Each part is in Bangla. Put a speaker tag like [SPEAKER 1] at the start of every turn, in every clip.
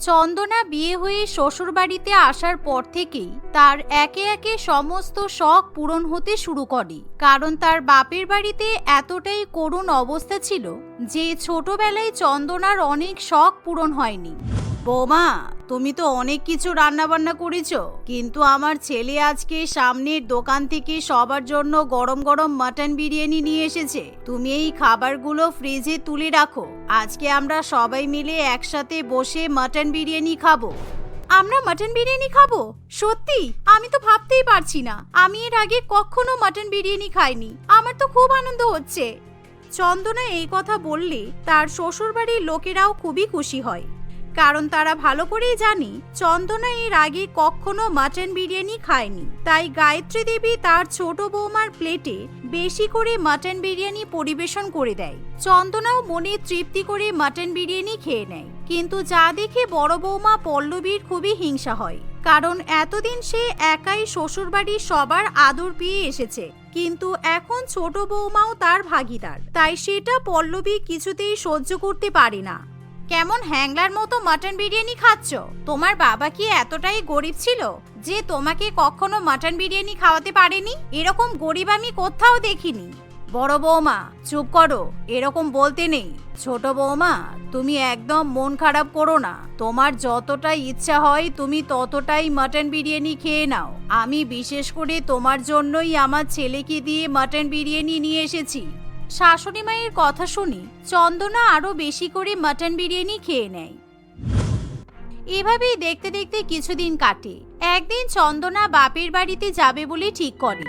[SPEAKER 1] চন্দনা বিয়ে হয়ে শ্বশুরবাড়িতে আসার পর থেকেই তার একে একে সমস্ত শখ পূরণ হতে শুরু করে। কারণ তার বাপের বাড়িতে এতটাই করুণ অবস্থা ছিল যে ছোটবেলায় চন্দনার অনেক শখ পূরণ হয়নি। বৌমা, তুমি তো অনেক কিছু রান্না বান্না করেছো, কিন্তু আমার ছেলে আজকে সামনের দোকান থেকে সবার জন্য গরম গরম মাটন বিরিয়ানি নিয়ে এসেছে। তুমি এই খাবারগুলো ফ্রিজে তুলে রাখো, আজকে আমরা সবাই মিলে একসাথে বসে মাটন বিরিয়ানি খাবো। আমরা মাটন বিরিয়ানি খাবো? সত্যি? আমি তো ভাবতেই পারছি না, আমি এর আগে কখনো মাটন বিরিয়ানি খাইনি। আমার তো খুব আনন্দ হচ্ছে। চন্দনা এই কথা বললে তার শ্বশুরবাড়ির লোকেরাও খুবই খুশি হয়, কারণ তারা ভালো করেই জানে চন্দনা এর আগে কখনো মাটন বিরিয়ানি খায়নি। তাই গায়ত্রী দেবী তার ছোট বৌমার প্লেটে বেশি করে মাটন বিরিয়ানি পরিবেশন করে দেয়। চন্দনাও মনে তৃপ্তি করে মাটন বিরিয়ানি খেয়ে নেয়। কিন্তু যা দেখে বড় বৌমা পল্লবীর খুবই হিংসা হয়, কারণ এতদিন সে একাই শ্বশুরবাড়ির সবার আদর পেয়ে এসেছে, কিন্তু এখন ছোট বৌমাও তার ভাগিদার। তাই সেটা পল্লবী কিছুতেই সহ্য করতে পারে না। কেমন হ্যাংলার মতো মাটন বিরিয়ানি খাচ্ছ? তোমার বাবা কি এতটাই গরিব ছিল যে তোমাকে কখনো মাটন বিরিয়ানি খাওয়াতে পারেনি? এরকম গরিব আমি কোথাও দেখিনি। বড় বৌমা চুপ করো, এরকম বলতে নেই। ছোট বৌমা, তুমি একদম মন খারাপ করো না। তোমার যতটা ইচ্ছা হয় তুমি ততটাই মাটন বিরিয়ানি খেয়ে নাও। আমি বিশেষ করে তোমার জন্যই আমার ছেলেকে দিয়ে মাটন বিরিয়ানি নিয়ে এসেছি। শাশুড়ি মায়ের কথা শুনে চন্দনা আরো বেশি করে মাটন বিরিয়ানি খেয়ে নেয়। এভাবেই দেখতে দেখতে কিছুদিন কাটে। একদিন চন্দনা বাপের বাড়িতে যাবে বলে ঠিক করে।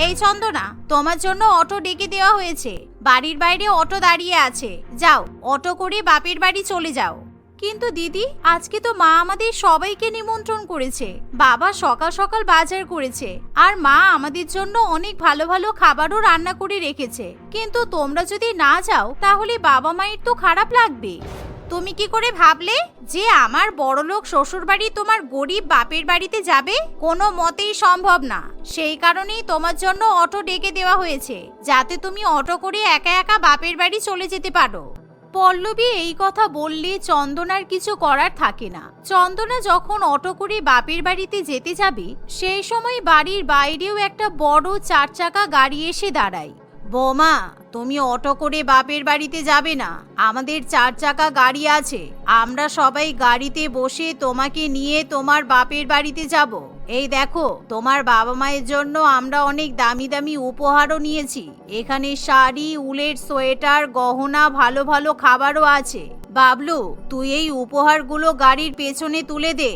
[SPEAKER 1] এই চন্দনা, তোমার জন্য অটো ডেকে দেওয়া হয়েছে, বাড়ির বাইরে অটো দাঁড়িয়ে আছে, যাও অটো করে বাপের বাড়ি চলে যাও। কিন্তু দিদি, আজকে তো মা আমাদের সবাইকে নিমন্ত্রণ করেছে, বাবা সকাল সকাল বাজার করেছে, আর মা আমাদের জন্য অনেক ভালো ভালো খাবারও রান্না করে রেখেছে। কিন্তু তোমরা যদি না যাও তাহলে বাবা মায়ের তো খারাপ লাগবে। তুমি কি করে ভাবলে যে আমার বড়লোক শ্বশুরবাড়ি তোমার গরিব বাপের বাড়িতে যাবে? কোনো মতেই সম্ভব না। সেই কারণেই তোমার জন্য অটো ডেকে দেওয়া হয়েছে, যাতে তুমি অটো করে একা একা বাপের বাড়ি চলে যেতে পারো। পল্লবী এই কথা বললে চন্দনার কিছু করার থাকে না। চন্দনা যখন অটো করে বাপের বাড়িতে যেতে যাবে, সেই সময় বাড়ির বাইরেও একটা বড় 4 চাকা গাড়ি এসে দাঁড়ায়। বৌমা, তুমি অটো করে বাপের বাড়িতে যাবে না, আমাদের 4 চাকা গাড়ি আছে, আমরা সবাই গাড়িতে বসে তোমাকে নিয়ে তোমার বাপের বাড়িতে যাব। এই দেখো, তোমার বাবা মায়ের জন্য আমরা অনেক দামি দামি উপহারও নিয়েছি। এখানে শাড়ি, উলের সোয়েটার, গহনা, ভালো ভালো খাবারও আছে। বাবলু, তুই এই উপহারগুলো গাড়ির পেছনে তুলে দে।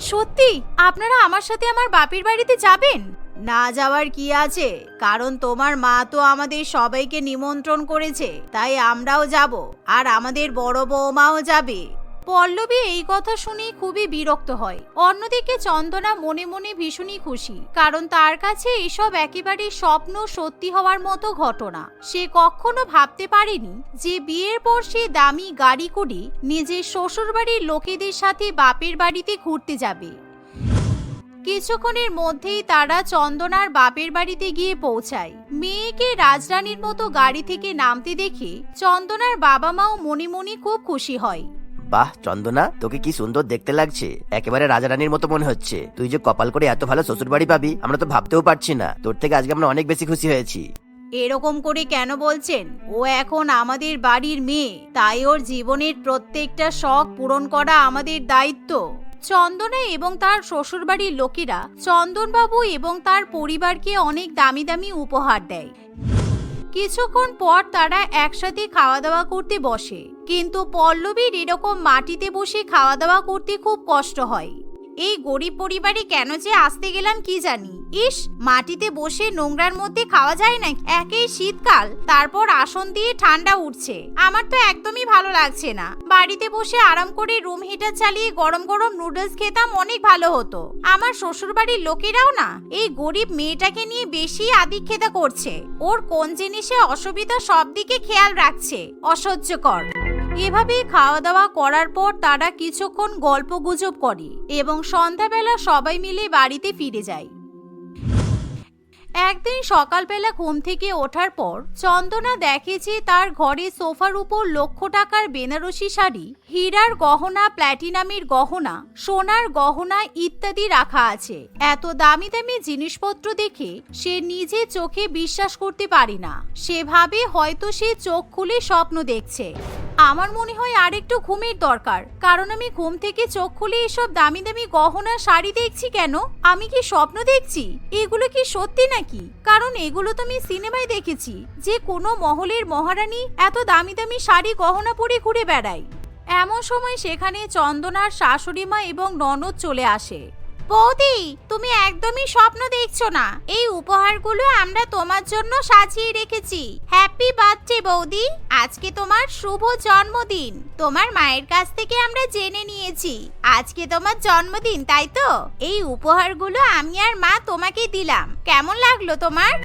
[SPEAKER 1] সত্যি আপনারা আমার সাথে আমার বাপের বাড়িতে যাবেন? না যাওয়ার কি আছে, কারণ তোমার মা তো আমাদের সবাইকে নিমন্ত্রণ করেছে, তাই আমরাও যাব, আর আমাদের বড় বৌমাও যাবে। পল্লবী এই কথা শুনে খুবই বিরক্ত হয়। অন্যদিকে চন্দনা মনে মনে ভীষণই খুশি, কারণ তার কাছে এসব একেবারে স্বপ্ন সত্যি হওয়ার মতো ঘটনা। সে কখনো ভাবতে পারেনি যে বিয়ের পর সে দামি গাড়ি করে নিজের শ্বশুরবাড়ির লোকেদের সাথে বাপের বাড়িতে ঘুরতে যাবে। কিছুক্ষণের মধ্যেই তারা চন্দনার বাপের বাড়িতে গিয়ে পৌঁছায়। মেয়েকে রাজরানীর মতো গাড়ি থেকে নামতে দেখে চন্দনার বাবা মাও মনে মনে খুব খুশি হয়।
[SPEAKER 2] বাহ চন্দনা, তোকে কি সুন্দর দেখতে লাগছে, একেবারে রাজারানীর মতো মনে হচ্ছে। তুই যে কপাল করে এত ভালো শ্বশুর বাড়ি পাবি আমরা তো ভাবতেও পারছি না। তোর থেকে আজকে আমরা অনেক বেশি খুশি হয়েছি।
[SPEAKER 1] এরকম করে কেন বলছেন? ও এখন আমাদের বাড়ির মেয়ে, তাই ওর জীবনের প্রত্যেকটা শখ পূরণ করা আমাদের দায়িত্ব। চন্দনা এবং তার শ্বশুরবাড়ির লোকেরা চন্দনবাবু এবং তার পরিবারকে অনেক দামি দামি উপহার দেয়। কিছুক্ষণ পর তারা একসাথে খাওয়া দাওয়া করতে বসে, কিন্তু পল্লবীর এরকম মাটিতে বসে খাওয়া দাওয়া করতে খুব কষ্ট হয়। এই গরিব পরিবারে কেন যে আসতে গেলাম কি জানি। ইস, মাটিতে বসে নোংরার মধ্যে খাওয়া যায় না, একেই শীতকাল, তারপর আসন দিয়ে ঠান্ডা উঠছে, আমার তো একদমই ভালো লাগছে না। বাড়িতে বসে আরাম করে রুম হিটার চালিয়ে গরম গরম নুডলস খেতাম, অনেক ভালো হতো। আমার শ্বশুরবাড়ির লোকেরাও না এই গরিব মেয়েটাকে নিয়ে বেশি আদিক্ষেতা করছে, ওর কোন জিনিসে অসুবিধা সব দিকে খেয়াল রাখছে, অসহ্যকর। এভাবে খাওয়া দাওয়া করার পর তারা কিছুক্ষণ গল্প গুজব করে এবং সন্ধ্যাবেলা সবাই মিলে বাড়িতে ফিরে যায়। একদিন সকালবেলা ঘুম থেকে ওঠার পর চন্দনা দেখে যে তার ঘরে সোফার উপর লক্ষ টাকার বেনারসি শাড়ি, হীরার গহনা, প্ল্যাটিনামের গহনা, সোনার গহনা ইত্যাদি রাখা আছে। এত দামি দামি জিনিসপত্র দেখে সে নিজে চোখে বিশ্বাস করতে পারে না। সে ভাবে হয়তো সে চোখ খুলে স্বপ্ন দেখছে। আমার মনে হয় আরেকটু ঘুমের দরকার, কারণ আমি ঘুম থেকে চোখ খুলে এসব দামি দামি গহনা শাড়ি দেখছি কেন? আমি কি স্বপ্ন দেখছি? এগুলো কি সত্যি নাকি? কারণ এগুলো তো আমি সিনেমায় দেখেছি যে কোনো মহলের মহারানী এত দামি দামি শাড়ি গহনা পরে ঘুরে বেড়ায়। এমন সময় সেখানে চন্দনার শাশুড়ি মা এবং ননদ চলে আসে। বৌদি, তুমি একদমই স্বপ্ন দেখছো না। এই উপহারগুলো আমরা তোমার জন্য সাজিয়ে রেখেছি। হ্যাপি বার্থডে বৌদি, আজকে তোমার শুভ জন্মদিন। তোমার মায়ের কাছ থেকে আমরা জেনে নিয়েছি আজকে তোমার জন্মদিন, তাই তো? এই উপহারগুলো আমি আর মা তোমাকে দিলাম। কেমন লাগলো তোমার?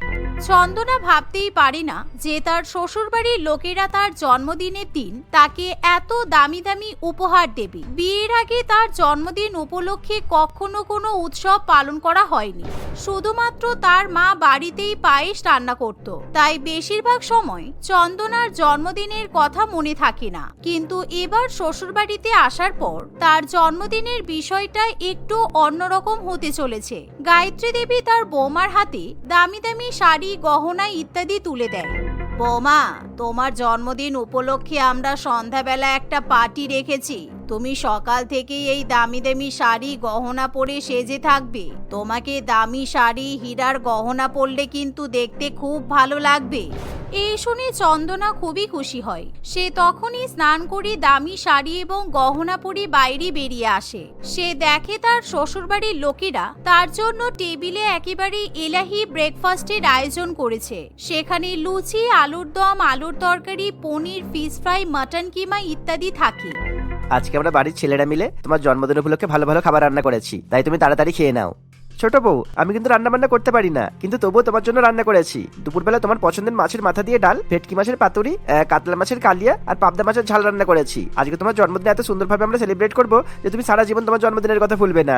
[SPEAKER 1] চন্দনা ভাবতেই পারে না যে তার শ্বশুরবাড়ির লোকেরা তার জন্মদিনের দিন তাকে এত দামি দামি উপহার দেবে। বিয়ের আগে তার জন্মদিন উপলক্ষে কখনো কোনো উৎসব পালন করা হয়নি। শুধুমাত্র তার মা বাড়িতেই পায়েস রান্না করত, তাই বেশিরভাগ সময় চন্দনার জন্মদিনের কথা মনে থাকে না। কিন্তু এবার শ্বশুরবাড়িতে আসার পর তার জন্মদিনের বিষয়টা একটু অন্যরকম হতে চলেছে। গায়ত্রী দেবী তার বৌমার হাতে দামি দামি শাড়ি, গহনা ইত্যাদি তুলে দেয়। বৌমা, তোমার জন্মদিন উপলক্ষে আমরা সন্ধ্যাবেলা একটা পার্টি রেখেছি। তুমি সকাল থেকে এই দামি দামি শাড়ি গহনা পরে সেজে থাকবে। তোমাকে দামি শাড়ি, হীরার গহনা পরলে কিন্তু দেখতে খুব ভালো লাগবে। এই শুনে চন্দনা খুবই খুশি হয়। সে তখনই স্নান করে দামি শাড়ি এবং গহনা পরে বাইরে বেরিয়ে আসে। সে দেখে তার শ্বশুরবাড়ির লোকেরা তার জন্য টেবিলে একেবারে এলাহি ব্রেকফাস্টের আয়োজন করেছে। সেখানে লুচি, আলুর দম, আলুর তরকারি, পনির, ফিশ ফ্রাই, মাটন কিমা ইত্যাদি থাকে।
[SPEAKER 2] আজকে আমরা বাড়ির ছেলেরা মিলে তোমার জন্মদিন উপলক্ষে ভালো ভালো খাবার রান্না করেছি, তাই তুমি তাড়াতাড়ি খেয়ে নাও। ছোট বউ, আমি কিন্তু রান্না বান্না করতে পারি না, কিন্তু তবুও তোমার জন্য রান্না করেছি। দুপুরবেলা তোমার পছন্দের মাছের মাথা দিয়ে ডাল, ভেটকি মাছের পাতুরি, কাতলা মাছের কালিয়া আর পাবদা মাছের ঝাল রান্না করেছি। আজকে তোমার জন্মদিন এত সুন্দরভাবে আমরা সেলিব্রেট করবো যে তুমি সারা জীবন তোমার জন্মদিনের কথা ভুলবে না।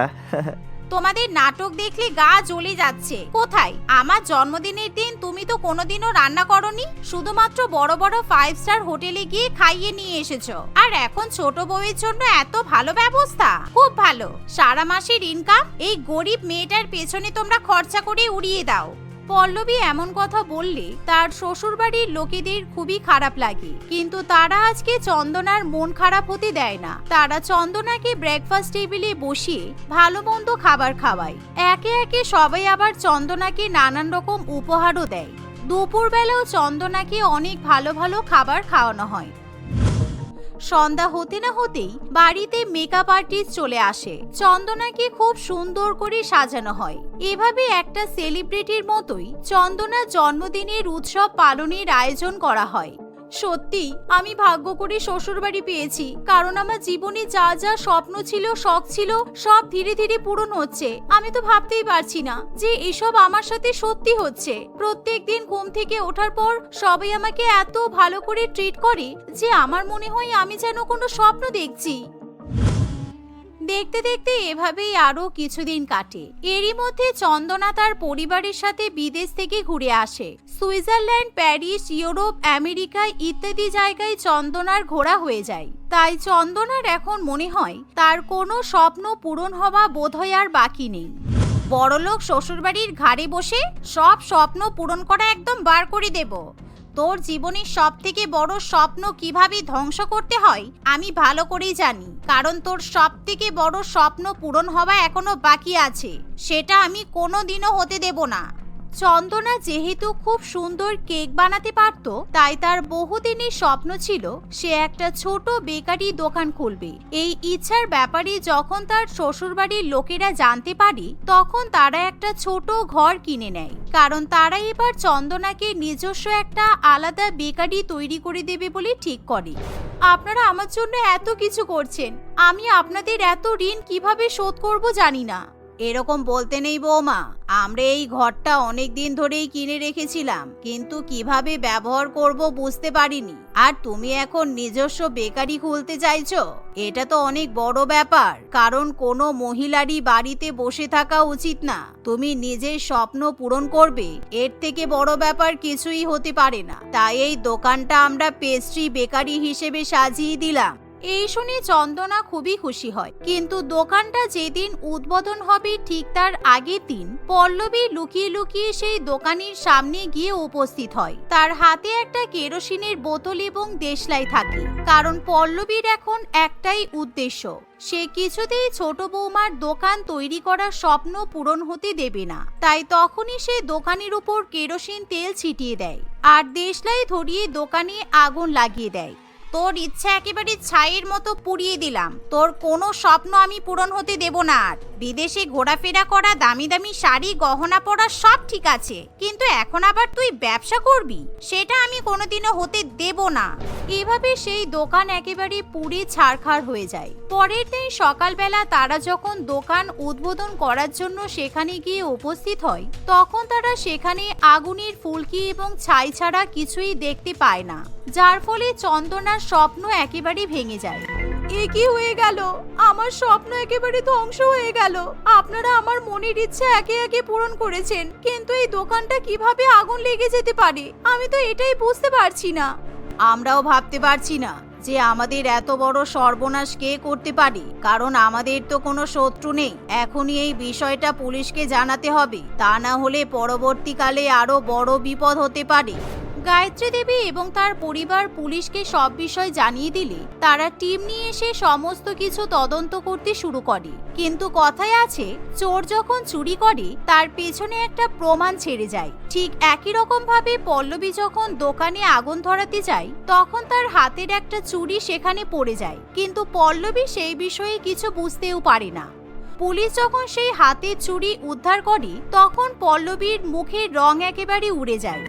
[SPEAKER 1] তোমাদের নাটক দেখলে গা জ্বলে যাচ্ছে। কোথায় আমার জন্মদিনের দিন তুমি তো কোনোদিনও রান্না করনি, শুধুমাত্র বড় বড় 5 স্টার হোটেলে গিয়ে খাইয়ে নিয়ে এসেছো। আর এখন ছোট বউয়ের জন্য এত ভালো ব্যবস্থা, খুব ভালো। সারা মাসের ইনকাম এই গরিব মেয়েটার পেছনে তোমরা খরচা করে উড়িয়ে দাও। পল্লবী এমন কথা বললে তার শ্বশুরবাড়ির লোকেদের খুবই খারাপ লাগে, কিন্তু তারা আজকে চন্দনার মন খারাপ হতে দেয় না। তারা চন্দনাকে ব্রেকফাস্ট টেবিলে বসিয়ে ভালো মন্দ খাবার খাওয়ায়। একে একে সবাই আবার চন্দনাকে নানান রকম উপহারও দেয়। দুপুরবেলাও চন্দনাকে অনেক ভালো ভালো খাবার খাওয়ানো হয়। সন্ধ্যা হতে না হতেই বাড়িতে মেকআপ আর্টিস্ট চলে আসে। চন্দনাকে খুব সুন্দর করে সাজানো হয়। এভাবে একটা সেলিব্রিটির মতোই চন্দনার জন্মদিনের উৎসব পালনের আয়োজন করা হয়। সত্যি আমি ভাগ্য করে শ্বশুরবাড়ি পেয়েছি, কারণ আমার জীবনে যা যা স্বপ্ন ছিল, শখ ছিল, সব ধীরে ধীরে পূরণ হচ্ছে। আমি তো ভাবতেই পারছি না যে এসব আমার সাথে সত্যি হচ্ছে। প্রত্যেকদিন ঘুম থেকে ওঠার পর সবাই আমাকে এত ভালো করে ট্রিট করে যে আমার মনে হয় আমি যেন কোনো স্বপ্ন দেখছি। দেখতে দেখতে এভাবেই আরো কিছুদিন কাটে। এরই মধ্যে চন্দনা তার পরিবারের সাথে বিদেশ থেকে ঘুরে আসে। সুইজারল্যান্ড, প্যারিস, ইউরোপ, আমেরিকা ইত্যাদি জায়গায় চন্দনার ঘোরা হয়ে যায়। তাই চন্দনার এখন মনে হয় তার কোনো স্বপ্ন পূরণ হওয়া বোধহয় আর বাকি নেই। বড়লোক শ্বশুরবাড়ির ঘাড়ে বসে সব স্বপ্ন পূরণ করা একদম বার করে দেব। তোর জীবনের সব থেকে বড় স্বপ্ন কিভাবে ধ্বংস করতে হয় আমি ভালো করেই জানি, কারণ তোর সব থেকে বড় স্বপ্ন পূরণ হওয়া এখনো বাকি আছে। সেটা আমি কোনোদিনও হতে দেব না। চন্দনা যেহেতু খুব সুন্দর কেক বানাতে পারত, তাই তার বহুদিনের স্বপ্ন ছিল সে একটা ছোট বেকারি দোকান খুলবে। এই ইচ্ছার ব্যাপারে যখন তার শ্বশুরবাড়ির লোকেরা জানতে পারে, তখন তারা একটা ছোট ঘর কিনে নেয়, কারণ তারা এবার চন্দনাকে নিজস্ব একটা আলাদা বেকারি তৈরি করে দেবে বলে ঠিক করে। আপনারা আমার জন্য এত কিছু করছেন, আমি আপনাদের এত ঋণ কিভাবে শোধ করব জানি না। এরকম বলতে নেই বৌমা, আমরা এই ঘরটা অনেক দিন ধরেই কিনে রেখেছিলাম, কিন্তু কিভাবে ব্যবহার করব বুঝতে পারিনি। আর তুমি এখন নিজস্ব বেকারি খুলতে চাইছো, এটা তো অনেক বড় ব্যাপার। কারণ কোনো মহিলারই বাড়িতে বসে থাকা উচিত না। তুমি নিজের স্বপ্ন পূরণ করবে, এর থেকে বড় ব্যাপার কিছুই হতে পারে না। তাই এই দোকানটা আমরা পেস্ট্রি বেকারি হিসেবে সাজিয়ে দিলাম। এই শুনে চন্দনা খুবই খুশি হয়, কিন্তু দোকানটা যেদিন উদ্বোধন হবে ঠিক তার আগের দিন পল্লবী লুকিয়ে লুকিয়ে সেই দোকানের সামনে গিয়ে উপস্থিত হয়। তার হাতে একটা কেরোসিনের বোতল এবং দেশলাই থাকে, কারণ পল্লবীর এখন একটাই উদ্দেশ্য, সে কিছুতেই ছোট বৌমার দোকান তৈরি করার স্বপ্ন পূরণ হতে দেবে না। তাই তখনই সে দোকানের উপর কেরোসিন তেল ছিটিয়ে দেয় আর দেশলাই ধরিয়ে দোকানে আগুন লাগিয়ে দেয়। তোর ইচ্ছা একেবারে ছাইয়ের মতো পুড়িয়ে দিলাম। তোর কোনো স্বপ্ন আমি পূরণ হতে দেব না। আর বিদেশে ঘোরাফেরা করা, দামি দামি শাড়ি গহনা পরা সব ঠিক আছে, কিন্তু এখন আবার তুই ব্যবসা করবি, সেটা আমি কোনোদিনও হতে দেব না। এভাবে সেই দোকান একেবারে পুড়ে ছারখার হয়ে যায়। পরের দিন সকালবেলা তারা যখন দোকান উদ্বোধন করার জন্য সেখানে গিয়ে উপস্থিত হয়, তখন তারা সেখানে আগুনের ফুলকি এবং ছাই ছাড়া কিছুই দেখতে পায় না, যার ফলে চন্দনার স্বপ্ন একেবারে ভেঙে যায়। এ কি হয়ে গেল? আমার স্বপ্ন একেবারে ধ্বংস হয়ে গেল। আপনারা আমার মনের ইচ্ছে একে একে পূরণ করেছেন, কিন্তু এই দোকানটা কিভাবে আগুন লেগে যেতে পারে আমি তো এটাই বুঝতে পারছি না। আমরাও ভাবতে পারছি না যে আমাদের এত বড় সর্বনাশ কে করতে পারে, কারণ আমাদের তো কোনো শত্রু নেই। এখনই এই বিষয়টা পুলিশকে জানাতে হবে, তা না হলে পরবর্তীকালে আরো বড় বিপদ হতে পারে। গায়ত্রী দেবী এবং তার পরিবার পুলিশকে সব বিষয় জানিয়ে দিলে তারা টিম নিয়ে এসে সমস্ত কিছু তদন্ত করতে শুরু করে। কিন্তু কথায় আছে, চোর যখন চুরি করে তার পেছনে একটা প্রমাণ ছেড়ে যায়। ঠিক একই রকম ভাবে পল্লবী যখন দোকানে আগুন ধরাতে যায়, তখন তার হাতের একটা চুড়ি সেখানে পড়ে যায়, কিন্তু পল্লবী সেই বিষয়ে কিছু বুঝতেও পারে না। পুলিশ যখন সেই হাতের চুড়ি উদ্ধার করে, তখন পল্লবীর মুখের রং একেবারে উড়ে যায়।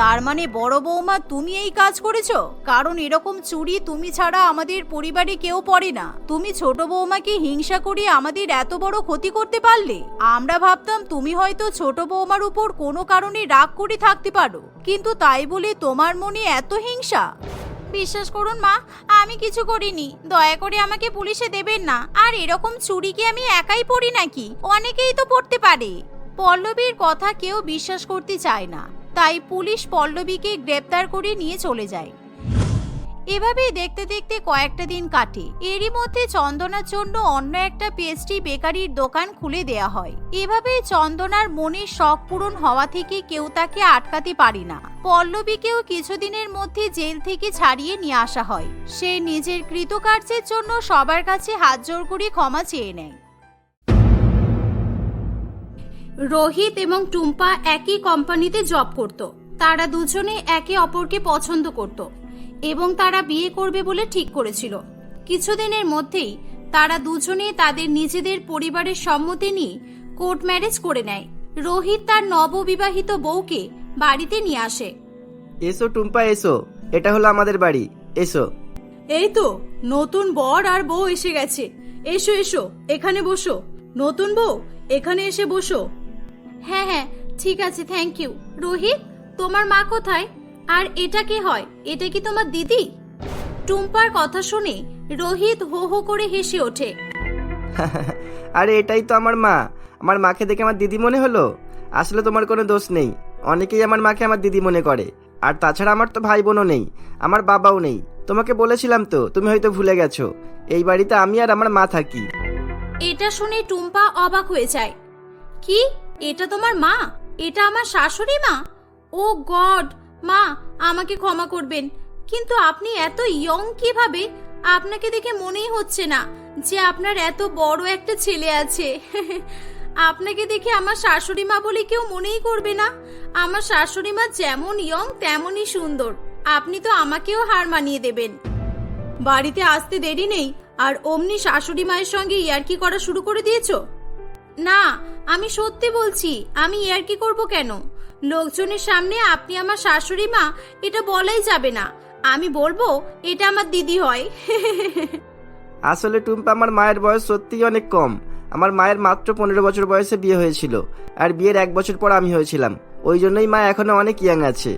[SPEAKER 1] তার মানে বড় বৌমা তুমি এই কাজ করেছো? কারণ এরকম চুরি তুমি ছাড়া আমাদের পরিবারে কেউ পড়ে না। তুমি ছোট বৌমাকে হিংসা করে আমাদের এত বড় ক্ষতি করতে পারলে। আমরা ভাবতাম তুমি হয়তো ছোট বৌমার উপর কোনো কারণে রাগ করে থাকতে পারো, কিন্তু তাই বলে তোমার মনে এত হিংসা? বিশ্বাস করুন মা, আমি কিছু করিনি। দয়া করে আমাকে পুলিশে দেবেন না। আর এরকম চুরি কি আমি একাই পড়ি নাকি? অনেকেই তো পড়তে পারে। পল্লবীর কথা কেউ বিশ্বাস করতে চায় না, তাই পুলিশ পল্লবীকে গ্রেপ্তার করে নিয়ে চলে যায়। এভাবেই দেখতে দেখতে কয়েকটা দিন কাটে। এরই মধ্যে চন্দনার জন্য অন্য একটা পেস্ট্রি বেকারির দোকান খুলে দেয়া হয়। এভাবেই চন্দনার মনের শখ পূরণ হওয়া থেকে কেউ তাকে আটকাতে পারে না। পল্লবীকেও কিছুদিনের মধ্যে জেল থেকে ছাড়িয়ে নিয়ে আসা হয়। সে নিজের কৃতকার্যের জন্য সবার কাছে হাত জোড় করে ক্ষমা চেয়ে নেয়। রোহিত এবং টুম্পা একই কোম্পানিতে জব করত। তারা দুজনে একে অপরকে পছন্দ করত এবং তারা বিয়ে করবে বলে ঠিক করেছিল। কিছুদিনের মধ্যেই তারা দুজনে তাদের নিজেদের পরিবারের সম্মতি নিয়ে কোর্ট ম্যারেজ করে নেয়। রোহিত তার নববিবাহিত বউকে বাড়িতে নিয়ে আসে।
[SPEAKER 2] এসো টুম্পা, এসো, এটা হলো আমাদের বাড়ি, এসো।
[SPEAKER 3] এই তো নতুন বর আর বউ এসে গেছে। এসো এসো, এখানে বসো। নতুন বউ, এখানে এসে বসো।
[SPEAKER 1] হ্যাঁ হ্যাঁ, ঠিক আছে, থ্যাংক ইউ। রোহিত, তোমার মা কোথায়? আর এটা কে হয়? এটা কি তোমার দিদি? টুম্পার কথা শুনে রোহিত হো হো করে হেসে ওঠে।
[SPEAKER 2] আরে এটাই তো আমার মা। আমার মাকে দেখে আমার দিদি মনে হলো? আসলে তোমার কোনো দোষ নেই, অনেকেই আমার মাকে আমার দিদি মনে করে। আর তাছাড়া আমার তো ভাই বোনও নেই, আমার বাবাও নেই। তোমাকে বলেছিলাম তো, তুমি হয়তো ভুলে গেছো। এই বাড়িতে আমি আর আমার মা থাকি।
[SPEAKER 1] এটা শুনে টুম্পা অবাক হয়ে যায়। কি, এটা তোমার মা? এটা আমার শাশুড়ি মা? ও গড! মা, আমাকে ক্ষমা করবেন, কিন্তু আপনি এত ইয়ং কিভাবে? আপনাকে দেখে মনেই হচ্ছে না যে আপনার এত বড় একটা ছেলে আছে। আপনাকে দেখে আমার শাশুড়ি মা বলে কেউ মনেই করবে না। আমার শাশুড়ি মা যেমন ইয়ং তেমনই সুন্দর। আপনি তো আমাকেও হার মানিয়ে দেবেন।
[SPEAKER 3] বাড়িতে আসতে দেরি নেই আর অমনি শাশুড়ি মায়ের সঙ্গে ইয়ার্কি করা শুরু করে দিয়েছো?
[SPEAKER 1] না, আমি সত্যি বলছি, আমি ইয়ার্কি করব কেন? লোকজনের সামনে আপনি আমার শাশুড়ি মা এটা বলাই যাবে না। আমি বলবো এটা আমার দিদি হয়।
[SPEAKER 2] আসলে টুম্পা, আমার মায়ের বয়স সত্যিই অনেক কম। আমার মায়ের মাত্র 15 বছর বয়সে বিয়ে হয়েছিল, আর বিয়ের 1 বছর পর আমি হয়েছিলাম। ওই জন্যই মা এখনো অনেক ইয়াং আছে।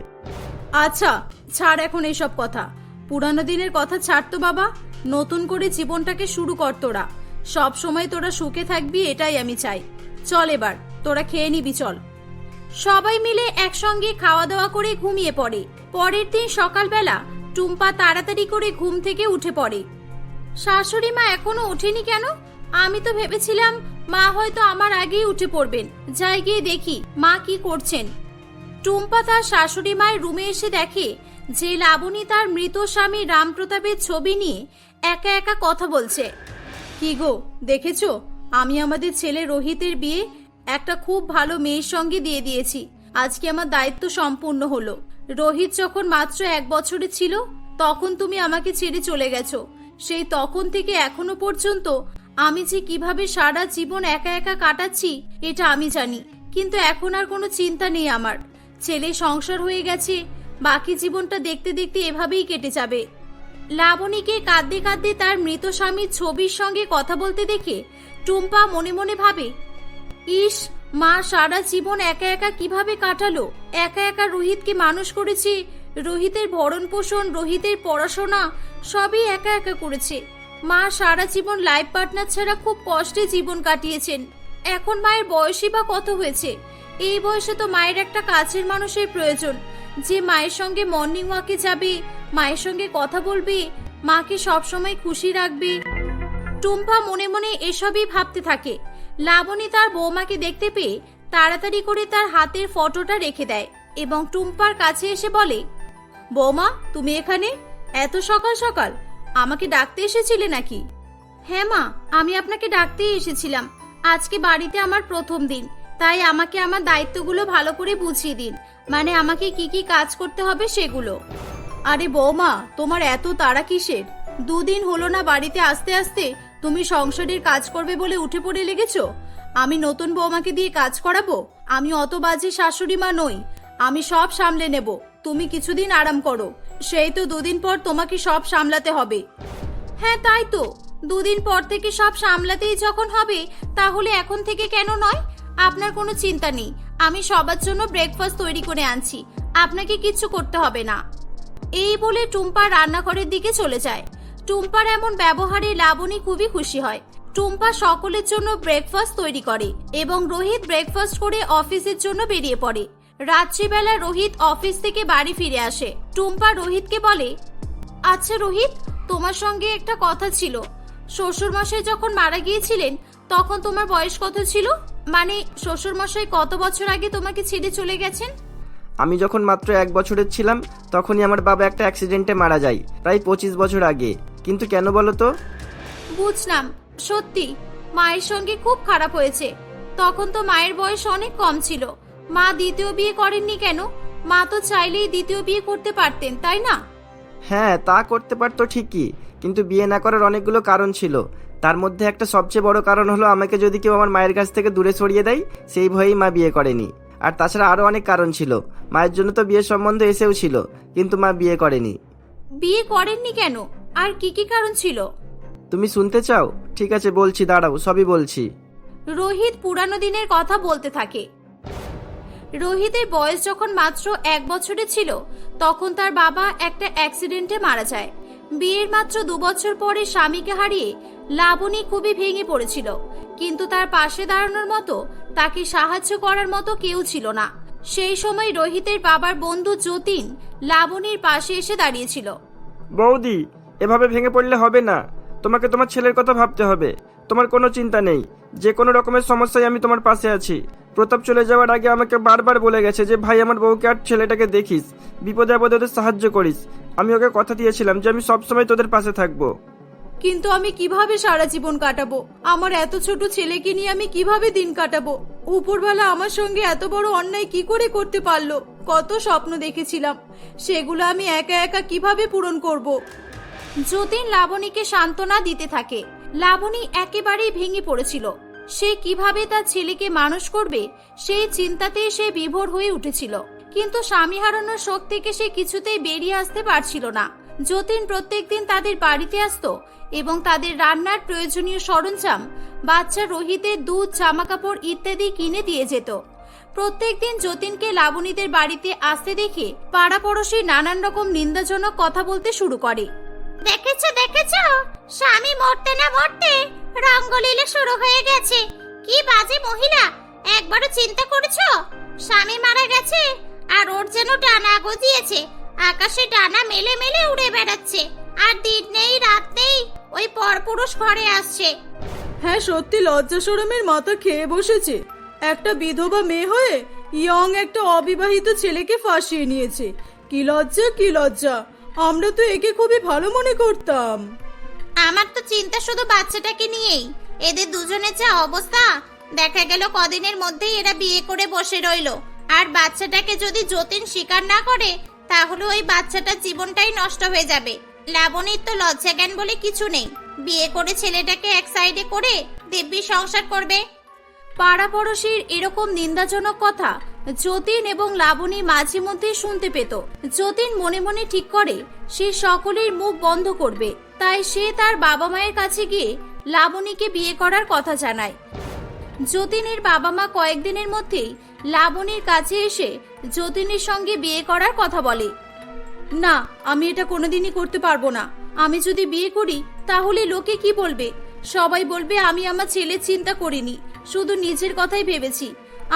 [SPEAKER 3] আচ্ছা ছাড় এখন এইসব কথা, পুরানো দিনের কথা ছাড় তো বাবা। নতুন করে জীবনটাকে শুরু কর তোরা। সব সময় তোরা সুখে থাকবি এটাই আমি চাই। চল এবার তোরা খেয়ে নিবি চল। সবাই মিলে একসঙ্গে খাওয়া দাওয়া করে ঘুমিয়ে পড়ে। পরের দিন সকালবেলা টুম্পা তাড়াতাড়ি করে ঘুম থেকে উঠে পড়ে। শাশুড়ি মা এখনো ওঠেনি কেন? আমি তো ভেবেছিলাম মা হয়তো আমার আগেই উঠে পড়বেন। যাই গিয়ে দেখি মা কি করছেন। টুম্পা তার শাশুড়ি মায়ের রুমে এসে দেখে যে লাবণী তার মৃত স্বামী রামপ্রতাপের ছবি নিয়ে একা একা কথা বলছে। কি গো দেখেছো, আমি আমাদের ছেলে রোহিতের বিয়ে একটা খুব ভালো মেয়ের সঙ্গে দিয়ে দিয়েছি। আজকে আমার দায়িত্ব সম্পূর্ণ হলো। রোহিত যখন মাত্র 1 বছরের ছিল তখন তুমি আমাকে ছেড়ে চলে গেছো। সেই তখন থেকে এখনো পর্যন্ত আমি যে কিভাবে সারা জীবন একা একা কাটাচ্ছি এটা আমি জানি। কিন্তু এখন আর কোনো চিন্তা নেই আমার। ছেলে সংসার হয়ে গেছে, বাকি জীবনটা দেখতে দেখতে এভাবেই কেটে যাবে। লাবণীকে কাঁদতে কাঁদতে তার মৃত স্বামীর ছবির সঙ্গে কথা বলতে দেখে টুম্পা মনে মনে ভাবে, ইস, মা সারা জীবন একা একা কিভাবে কাটালো। একা একা রোহিতকে মানুষ করেছে, রোহিতের ভরণ পোষণ, রোহিতের পড়াশোনা সবই একা একা করেছে। মা সারা জীবন লাইফ পার্টনার ছাড়া খুব কষ্টে জীবন কাটিয়েছেন। এখন মায়ের বয়সই বা কত হয়েছে? এই বয়সে তো মায়ের একটা কাছের মানুষের প্রয়োজন, যে মায়ের সঙ্গে মর্নিং ওয়াকে যাবে, মায়ের সঙ্গে কথা বলবে, মাকে সবসময় খুশি রাখবে। টুম্পা মনে মনে এসবই ভাবতে থাকে। লাবণী তার বৌমাকে দেখতে পেয়ে তাড়াতাড়ি করে তার হাতের ফটোটা রেখে দেয় এবং টুম্পার কাছে এসে বলে, বৌমা তুমি এখানে এত সকাল সকাল? আমাকে ডাকতে এসেছিলে নাকি? হ্যাঁ মা, আমি আপনাকে ডাকতেই এসেছিলাম। আজকে বাড়িতে আমার প্রথম দিন, তাই আমাকে আমার দায়িত্বগুলো ভালো করে বুঝিয়ে দিন, মানে আমাকে কি কি কাজ করতে হবে সেগুলো। আরে বৌমা, তোমার এত তাড়া কিসের? 2 দিন হলো না বাড়িতে আসতে আসতে তুমি সংসারের কাজ করবে বলে উঠে পড়ে লেগেছো। আমি নতুন বৌমাকে দিয়ে কাজ করাবো? আমি অত বাজে শাশুড়ি মা নই, আমি সব সামলে নেব। তুমি কিছুদিন আরাম করো, সেই তো 2 দিন পর তোমাকে সব সামলাতে হবে। হ্যাঁ তাই তো, 2 দিন পর থেকে সব সামলাতেই যখন হবে তাহলে এখন থেকে কেন নয়? আপনার কোনো চিন্তা নেই, আমি সবার জন্য ব্রেকফাস্ট তৈরি করে আনছি, আপনাকে কিচ্ছু করতে হবে না। এই বলে টুম্পা রান্নাঘরের দিকে চলে যায়। টুম্পার এমন ব্যবহারে লাবণী খুবই খুশি হয়। টুম্পা সকলের জন্য ব্রেকফাস্ট তৈরি করে এবং রোহিত ব্রেকফাস্ট করে অফিসের জন্য বেরিয়ে পড়ে। রাত্রিবেলা রোহিত অফিস থেকে বাড়ি ফিরে আসে। টুম্পা রোহিতকে বলে, আচ্ছা রোহিত, তোমার সঙ্গে একটা কথা ছিল। শ্বশুরমশাই যখন মারা গিয়েছিলেন তখন তোমার বয়স কত ছিল? মানে শ্বশুরমশাই কত বছর আগে তোমাকে ছেড়ে চলে গেছেন?
[SPEAKER 2] আমি যখন মাত্র 1 বছরের ছিলাম তখনই আমার বাবা একটা অ্যাক্সিডেন্টে মারা যায়, প্রায় 25 বছর আগে। কিন্তু কেন বলো তো?
[SPEAKER 1] বুঝলাম, সত্যি মায়ের সঙ্গে খুব খারাপ হয়েছে। তখন তো মায়ের বয়স অনেক কম ছিল। মা দ্বিতীয় বিয়ে করেননি কেন? মা তো চাইলেই দ্বিতীয় বিয়ে করতে পারতেন, তাই না?
[SPEAKER 2] হ্যাঁ, তা করতে পারতো ঠিকই, কিন্তু বিয়ে না করার অনেকগুলো কারণ ছিল। তার মধ্যে একটা সবচেয়ে বড় কারণ হলো আমাকে যদি কেউ আমার মায়ের কাছ থেকে দূরে সরিয়ে দেয়, সেই ভয়েই মা বিয়ে করেনি। আর তাছাড়া আরো অনেক কারণ ছিল। মায়ের জন্য তো বিয়ের সম্বন্ধ এসেও ছিল, কিন্তু মা বিয়ে করেনি।
[SPEAKER 1] বিয়ে করেননি কেন? আর কি কি কারণ ছিল?
[SPEAKER 2] তুমি শুনতে চাও? ঠিক আছে বলছি, দাঁড়াও, সবই বলছি।
[SPEAKER 1] রোহিত পুরানো দিনের কথা বলতে থাকে। রোহিতের বয়স যখন মাত্র 1 বছরের ছিল তখন তার বাবা একটা অ্যাক্সিডেন্টে মারা যায়। বিয়ের মাত্র 2 বছর পরে স্বামীকে হারিয়ে লাবণী খুবই ভেঙে পড়েছিল, কিন্তু তার পাশে দাঁড়ানোর মতো, তাকে সাহায্য করার মতো কেউ ছিল না। সেই সময় রোহিতের বাবার বন্ধু যতীন লাবণীর পাশে এসে দাঁড়িয়েছিল।
[SPEAKER 2] বৌদি, এভাবে ভেঙে পড়লে হবে না, তোমাকে তোমার ছেলের কথা ভাবতে হবে। তোমার কোনো চিন্তা নেই, যে কোনো রকমের সমস্যায় আমি তোমার পাশে আছি। প্রতাপ চলে যাওয়ার আগে আমাকে বারবার বলে গেছে যে ভাই আমার বউকে আর ছেলেটাকে দেখিস, বিপদে আপদে ওদের সাহায্য করিস। আমি ওকে কথা দিয়েছিলাম যে আমি সবসময় তোদের পাশে থাকবো।
[SPEAKER 3] কিন্তু আমি কিভাবে সারা জীবন কাটাবো? আমার এত ছোট ছেলেকে নিয়ে আমি কিভাবে দিন কাটাবো? উপরওয়ালা আমার সঙ্গে এত বড় অন্যায় কি করে করতে পারলো? কত স্বপ্ন দেখেছিলাম, সেগুলো আমি একা একা কিভাবে পূরণ করব?
[SPEAKER 1] যতীন লাবণীকে সান্ত্বনা দিতে থাকে। লাবণী একেবারেই ভেঙে পড়েছিল। সে কিভাবে তার ছেলেকে মানুষ করবে সেই চিন্তাতে সে বিভোর হয়ে উঠেছিল, কিন্তু স্বামী হারানোর শোক থেকে সে কিছুতেই বেরিয়ে আসতে পারছিল না। যতীন প্রত্যেকদিন তাদের বাড়িতে আসতো এবং তাদের রান্নার প্রয়োজনীয় সরঞ্জাম, বাচ্চা রোহিতের দুধ, জামাকাপড় ইত্যাদি কিনে দিয়ে যেত। প্রত্যেকদিন যতীনকে লাবণীদের বাড়িতে আসতে দেখে পাড়াপড়শি নানান রকম নিন্দাজনক কথা বলতে শুরু করে। দেখেছো দেখেছো, স্বামী মরতে না মরতে রঙ্গলীলা শুরু হয়ে গেছে। কি বাজে মহিলা, একবারও চিন্তা করেছো? স্বামী মারা গেছে আর ওর যেন ডানা গজিয়েছে, আকাশে ডানা মেলে মেলে উড়ে বেড়াচ্ছে, আর দিন নেই রাত নেই ওই পরপুরুষ ঘরে আসছে।
[SPEAKER 3] হ্যাঁ, সত্যি লজ্জা শরমের মাথা খেয়ে বসেছে। একটা বিধবা মেয়ে হয়ে ইয়ং একটা অবিবাহিত ছেলেকে ফাঁসিয়ে নিয়েছে। কি লজ্জা, কি লজ্জা! আমরা তো একে খুবই ভালো মনে করতাম।
[SPEAKER 1] আমার তো চিন্তা শুধু বাচ্চাটাকে নিয়েই। এদের দুজনের যা অবস্থা, দেখা গেল কদিনের মধ্যেই এরা বিয়ে করে বসে রইলো। আর বাচ্চাটাকে যদি যতীন স্বীকার না করে, তাহলে ওই বাচ্চাটার জীবনটাই নষ্ট হয়ে যাবে। লাবণীর তো লজ্জা জ্ঞান বলে কিছু নেই, বিয়ে করে ছেলেটাকে এক সাইডে করে দিব্যি সংসার করবে। পাড়াপড়শির এরকম নিন্দাজনক কথা যতীন এবং লাবণী মাঝে মধ্যে শুনতে পেত। যতীন মনে মনে ঠিক করে সে সকলের মুখ বন্ধ করবে, তাই সে তার বাবা মায়ের কাছে গিয়ে লাবণীকে বিয়ে করার কথা জানায়। যতীনের বাবা মা কয়েকদিনের মধ্যেই লাবণীর কাছে এসে যতীনের সঙ্গে বিয়ে করার কথা বলে।
[SPEAKER 3] না, আমি এটা কোনোদিনই করতে পারবো না। আমি যদি বিয়ে করি তাহলে লোকে কি বলবে? সবাই বলবে আমি আমার ছেলের চিন্তা করিনি, শুধু নিজের কথাই ভেবেছি।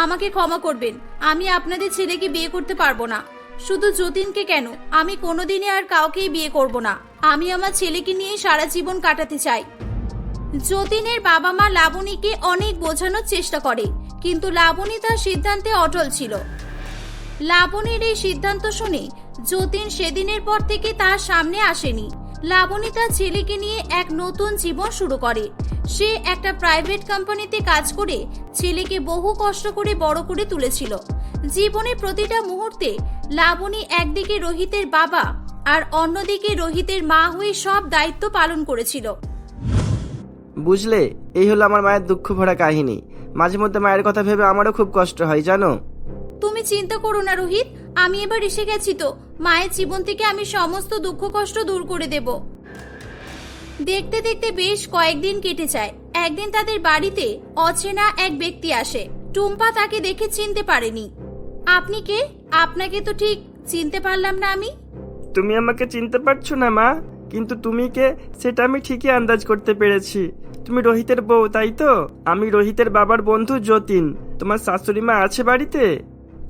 [SPEAKER 3] আমাকে ক্ষমা করবেন, আমি আপনাদের ছেলেকে বিয়ে করতে পারবো না। শুধু যতীনকে কেন, আমি কোনোদিনই আর কাউকেই বিয়ে করব না। আমি আমার ছেলেকে নিয়ে সারা জীবন কাটাতে চাই।
[SPEAKER 1] যতীনের বাবা মা লাবণীকে অনেক বোঝানোর চেষ্টা করে, কিন্তু লাবণী তার সিদ্ধান্তে অটল ছিল। লাবণীর এই সিদ্ধান্ত শুনে যতীন সেদিনের পর থেকে তার সামনে আসেনি। লাবণী তার ছেলেকে নিয়ে এক নতুন জীবন শুরু করে। সে একটা প্রাইভেট কোম্পানিতে কাজ করে ছেলেকে বহু কষ্ট করে বড় করে তুলেছিল। জীবনের প্রতিটা মুহূর্তে লাবণী একদিকে রোহিতের বাবা আর অন্যদিকে রোহিতের মা হয়ে সব দায়িত্ব পালন করেছিল।
[SPEAKER 2] বুঝলে, এই হলো আমার মায়ের দুঃখ ভরা কাহিনী। মাঝে মধ্যে মায়ের কথা ভেবে আমারও খুব কষ্ট হয়, জানো।
[SPEAKER 1] তুমি চিন্তা করো না রোহিত, আমি এবার এসে গেছি তো। মায়ের জীবন থেকে আমি সমস্ত দুঃখ কষ্ট দূর করে দেব। দেখতে দেখতে বেশ কয়েকদিন কেটে যায়। একদিন তাদের বাড়িতে অচেনা এক ব্যক্তি আসে। টুম্পা তাকে দেখে চিনতে পারেনি। আপনি কে? আপনাকে তো ঠিক চিনতে পারলাম না আমি।
[SPEAKER 2] তুমি আমাকে চিনতে পারছো না মা, কিন্তু তুমি কে সেটা আমি ঠিকই আন্দাজ করতে পেরেছি। তুমি রোহিতের বউ, তাই তো? আমি রোহিতের বাবার বন্ধু যতীন। তোমার শাশুড়ি মা আছে বাড়িতে?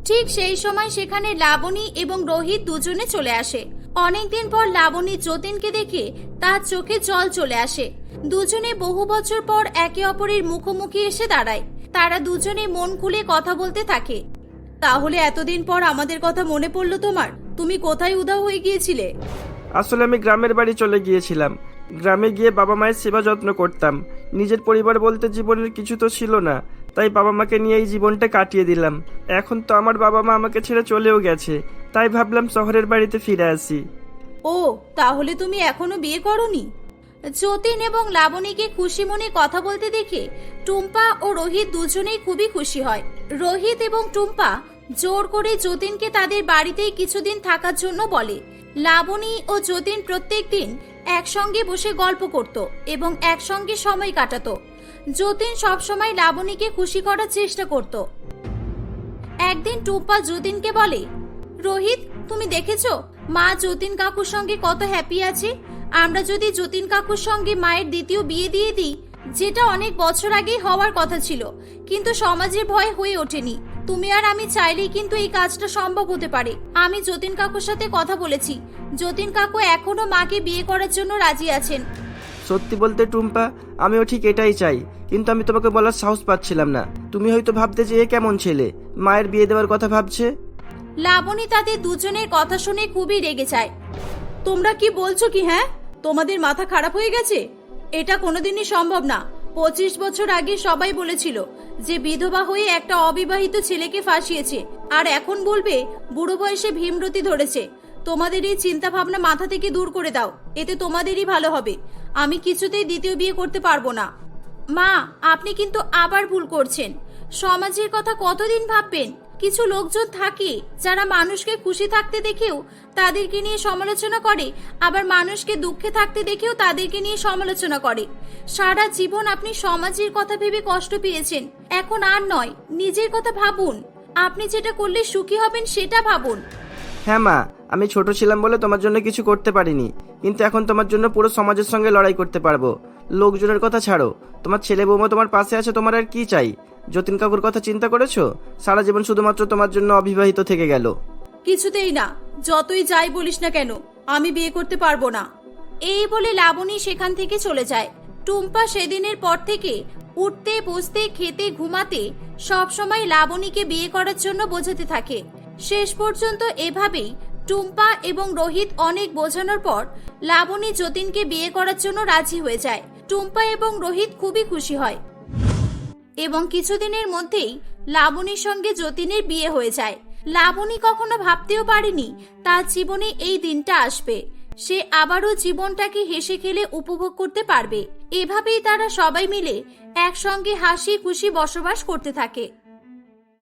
[SPEAKER 1] ঠিক সেই সময় সেখানে লাবণী এবং রোহিত দুজনে চলে আসে। অনেকদিন পর লাবণী যতীনকে দেখে তার চোখে জল চলে আসে। দুজনে বহু বছর পর একে অপরের মুখোমুখি এসে দাঁড়ায়। তারা দুজনে মন খুলে কথা বলতে থাকে।
[SPEAKER 3] তাহলে এতদিন পর আমাদের কথা মনে পড়লো তোমার? তুমি কোথায় উধাও হয়ে গিয়েছিলে?
[SPEAKER 2] আসলে আমি গ্রামের বাড়ি চলে গিয়েছিলাম। গ্রামে গিয়ে বাবা মায়ের সেবা যত্ন করতাম। নিজের পরিবার বলতে জীবনের কিছু তো ছিল না, তাই বাবা মাকে নিয়ে এই জীবনটা কাটিয়ে দিলাম। এখন তো আমার বাবা মা আমাকে ছেড়ে চলেও গেছে, তাই ভাবলাম শহরের বাড়িতে ফিরে আসি।
[SPEAKER 3] ও, তাহলে তুমি এখনো বিয়ে করোনি?
[SPEAKER 1] যতীন এবং লাবণীকে খুশি মনে কথা বলতে দেখে টুম্পা ও রোহিত দুজনেই খুবই খুশি হয়। রোহিত এবং টুম্পা জোর করে যতীনকে তাদের বাড়িতেই কিছুদিন থাকার জন্য বলে। লাবণী ও যতীন প্রত্যেকদিন একসঙ্গে বসে গল্প করত এবং একসঙ্গে সময় কাটাতো। যতীন সবসময় লাবণীকে খুশি করার চেষ্টা করত। একদিন টুম্পা যতীনকে বলে, রোহিত, তুমি দেখেছো মা যতীন কাকুর সঙ্গে কত হ্যাপি আছে? আমরা যদি যতীন কাকুর সঙ্গে মায়ের দ্বিতীয় বিয়ে দিয়ে দিই, যেটা অনেক বছর আগেই হওয়ার কথা ছিল, কিন্তু সমাজের ভয় হয়ে ওঠেনি। তুমি আর আমি চাইলেই কিন্তু এই কাজটা সম্ভব হতে পারে। আমি যতীন কাকুর সাথে কথা বলেছি, যতীন কাকু এখনো মাকে বিয়ে করার জন্য রাজি আছেন।
[SPEAKER 2] সত্যি বলতে টুম্পা, আমিও ঠিক এটাই চাই, কিন্তু আমি তোমাকে বলার সাহস পাচ্ছিলাম না। তুমি হয়তো ভাবতে যে এ কেমন ছেলে, মায়ের বিয়ে দেওয়ার কথা ভাবছে।
[SPEAKER 1] লাবণী তাদের দুজনের কথা শুনে খুবই রেগে যায়।
[SPEAKER 3] তোমরা কি বলছো কি? হ্যাঁ, তোমাদের মাথা খারাপ হয়ে গেছে? এটা কোনোদিনই সম্ভব না। 25 বছর আগে সবাই বলেছিল যে বিধবা হয়ে একটা অবিবাহিত ছেলেকে ফাঁসিয়েছে, আর এখন বলবে বুড়ো বয়সে ভীমরতি ধরেছে। তোমাদের এই চিন্তা ভাবনা মাথা থেকে দূর করে দাও, এতে তোমাদেরই ভালো হবে। আমি কিছুতেই দ্বিতীয় বিয়ে করতে পারবো না।
[SPEAKER 1] মা, আপনি কিন্তু আবার ভুল করছেন। সমাজের কথা কতদিন ভাববেন?
[SPEAKER 3] কিছু লোকজন থাকে যারা মানুষকে খুশি থাকতে দেখেও তাদেরকে নিয়ে সমালোচনা করে, আবার মানুষকে দুঃখে থাকতে দেখেও তাদেরকে নিয়ে সমালোচনা করে। সারা জীবন আপনি সমাজের কথা ভেবে কষ্ট পেয়েছেন, এখন আর নয়, নিজের কথা ভাবুন। আপনি যেটা করলে সুখী হবেন সেটা ভাবুন।
[SPEAKER 4] হ্যাঁ মা, আমি ছোট ছিলাম বলে তোমার জন্য কিছু করতে পারিনি, কিন্তু এখন তোমার জন্য পুরো সমাজের সঙ্গে লড়াই করতে পারবো। লোকজনের কথা ছাড়ো, তোমার ছেলে বৌমা তোমার পাশে আছে, তোমার আর কি চাই? যতীন কাকুর কথা চিন্তা করেছো? সারা জীবন শুধুমাত্র তোমার জন্য অবিবাহিত থেকে গেল।
[SPEAKER 3] কিছুতেই না, যতই যাই বলিস না কেন, আমি বিয়ে করতে পারবো না। এই বলে লাবণী সেখান থেকে চলে যায়। টুম্পা সেদিনের পর থেকে উঠতে বসতে খেতে ঘুমাতে সব সময় লাবণীকে বিয়ে করার জন্য বোঝাতে থাকে। শেষ পর্যন্ত এভাবেই টুম্পা এবং রোহিত অনেক বোঝানোর পর লাবণী যতীনকে বিয়ে করার জন্য রাজি হয়ে যায়। টুম্পা এবং রোহিত খুবই খুশি হয় এবং কিছুদিনের মধ্যেই লাবণীর সঙ্গে যতীনের বিয়ে হয়ে যায়। লাবণী কখনো ভাবতেও পারেনি তার জীবনে এই দিনটা আসবে, সে আবারও জীবনটাকে হেসে খেলে উপভোগ করতে পারবে। এভাবেই তারা সবাই মিলে একসঙ্গে হাসি খুশি বসবাস করতে থাকে।